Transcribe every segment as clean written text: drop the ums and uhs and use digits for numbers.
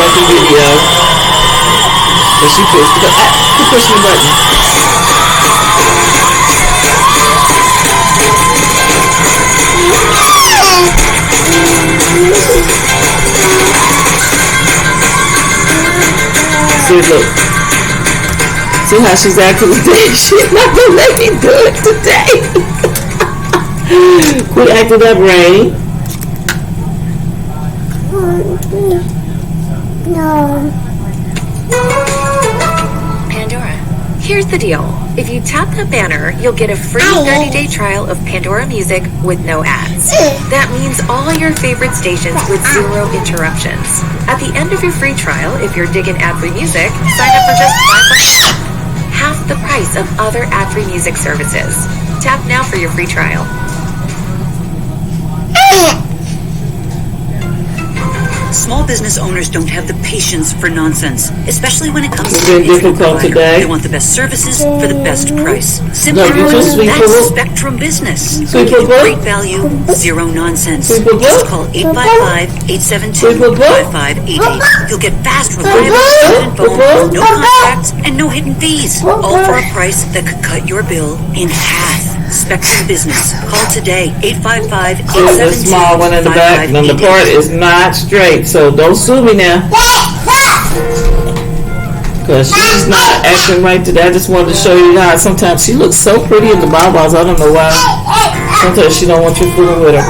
start the video. But she pushed the button. Keep pushing the button. See, look. See how she's acting today? She's not gonna let me do it today. Quit acting up, Raiyn. No. Pandora, here's the deal. If you tap the banner, you'll get a free 30-day trial of Pandora Music with no ads. That means all your favorite stations with 0 interruptions. At the end of your free trial, if you're digging ad-free music, sign up for just $5, half the price of other ad-free music services. Tap now for your free trial. Small business owners don't have the patience for nonsense, especially when it comes It's to been difficult today. They want the best services for the best price. Simply No, put, that's Spectrum Business. Sweet Get Poo-Poo. great value, 0 nonsense. Sweet Poo-Poo. Just call 855-872-5588. You'll get fast, reliable internet phone, no contracts, and no hidden fees. All for a price that could cut your bill in half. Spectrum Business. Call today, 855-872-5588. The small one in the back, and the part is not straight, so don't sue me now. Because she's not acting right today. I just wanted to show you how sometimes she looks so pretty in the bob-balls. I don't know why. Sometimes she don't want you fooling with her.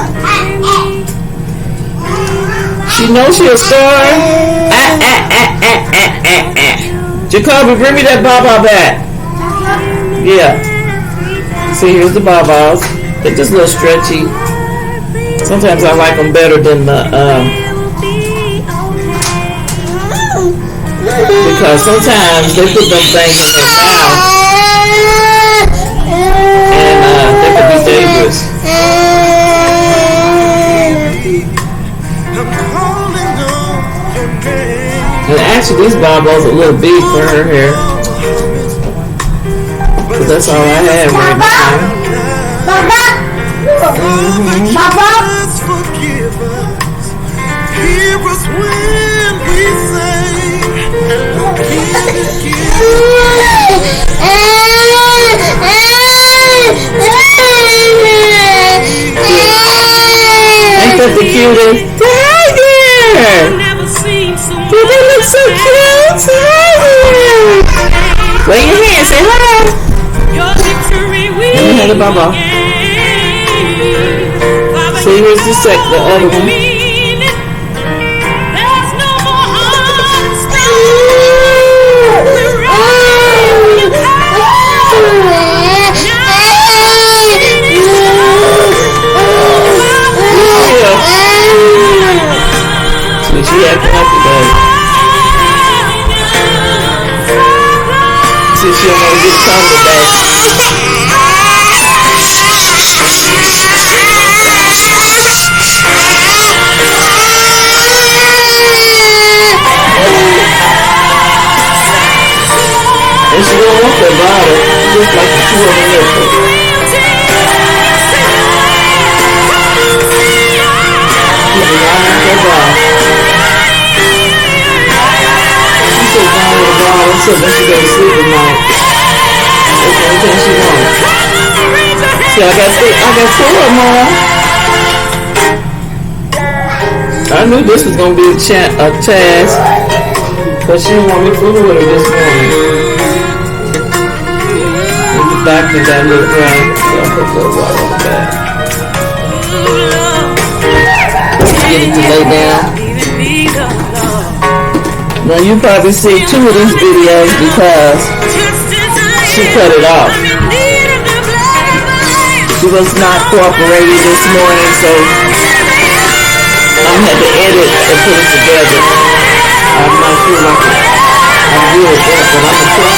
She knows she's a star. Jacoby, bring me that bob-ball back. Yeah. See, here's the bob-balls. They're just a little stretchy. Sometimes I like them better than the, because sometimes they put them things in their mouth and they could be dangerous. And actually these bob-balls are a little big for her hair. But that's all I have right now. Baba! Baba! Ain't that the cutest? Hi there! Did they look so cute? Hi there! Wave your hand, say hi! Let me have the baba. See, here's the other one. See, she acting up today. See, she don't want to get some today. And she don't want that bottle, just like the two of them nipple. She's lying her bottle. She sits down with a bottle so that she goes to sleep at night. That's the only thing she wants. See, I got two of them on. I knew this was going to be a task, but she didn't want me fooling with her this morning. The back of that little brown, so I put a little water on the back. Getting to lay down. Now you probably see 2 of these videos because she cut it off. She was not cooperating this morning, so I'm had to edit and put it together. I'm not sure like I'm good at that, but I'm gonna try.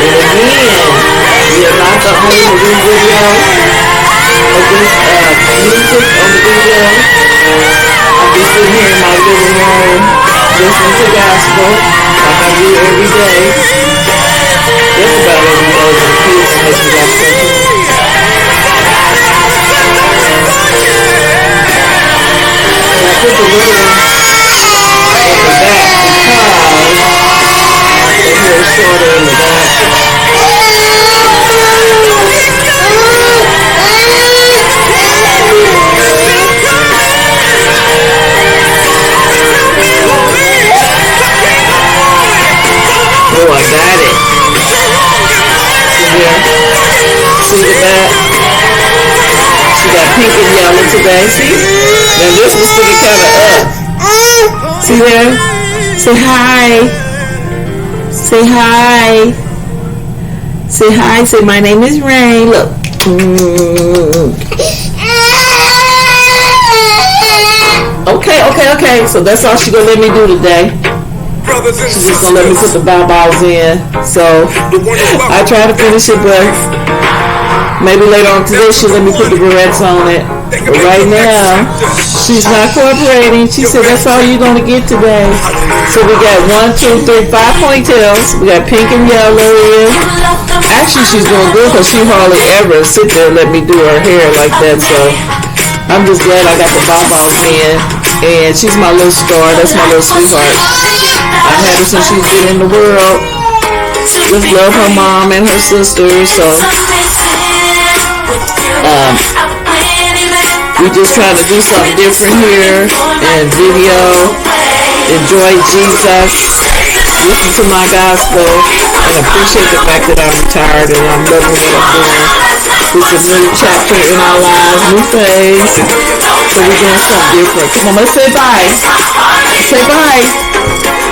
And again, we are not the only video of this music on the video. I'll be sitting here in my living room listening to gospel like I do every day. Just about every day when the kids are making gospel. I put the little one and yellow today. See? Now this was sticking kind of up. See there? Say hi. Say hi. Say hi. Say my name is Raiyn. Look. Okay. So that's all she gonna let me do today. She's just gonna let me put the bow-bows in. So I try to finish it, but maybe later on today she'll let me put the barrettes on it. But right now, she's not cooperating. She said that's all you're gonna get today. So we got 1, 2, 3, 5 ponytails. We got pink and yellow in. Actually, she's doing good because she hardly ever sit there and let me do her hair like that. So I'm just glad I got the bow-bows in. And she's my little star. That's my little sweetheart. I've had her since she's been in the world. Just love her mom and her sisters. So we just trying to do something different here and video. Enjoy Jesus. Listen to my gospel. And appreciate the fact that I'm retired and I'm loving what I'm doing. It's a new chapter in our lives, new phase. So we're doing something different. Come on, let's say bye. Say bye.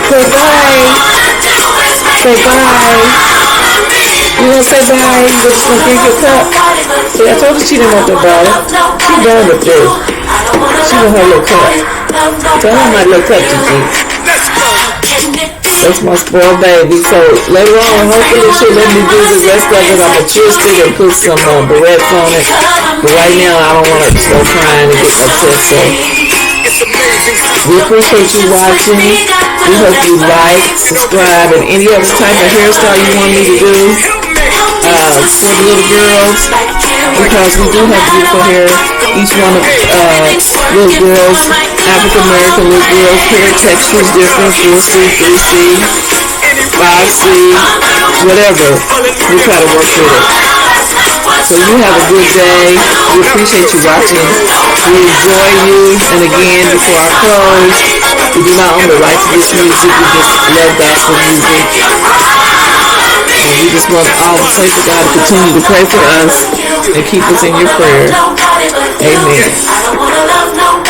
Say bye. Say bye. You gonna say bye? You just gonna drink your cup? See, I told her she didn't want that bottle. She done with this. She want her little cup. Tell her my little cup to drink. That's my spoiled baby. So later on, hopefully she'll let me do the rest of it. I'm gonna twist it and put some barrettes on it. But right now, I don't want her to start crying and get upset. So we appreciate you watching. We hope you like, subscribe, and any other type of hairstyle you want me to do for the little girls. Because we do have beautiful hair. Each one of little girls, African American little girls, hair texture is different. 4C, 3C, 5C, whatever. We try to work with it. So you have a good day. We appreciate you watching. We enjoy you. And again, before I close, we do not own the right to this music. We just love gospel music. And we just want all the saints of God to continue to pray for us and keep us in your prayer. Amen.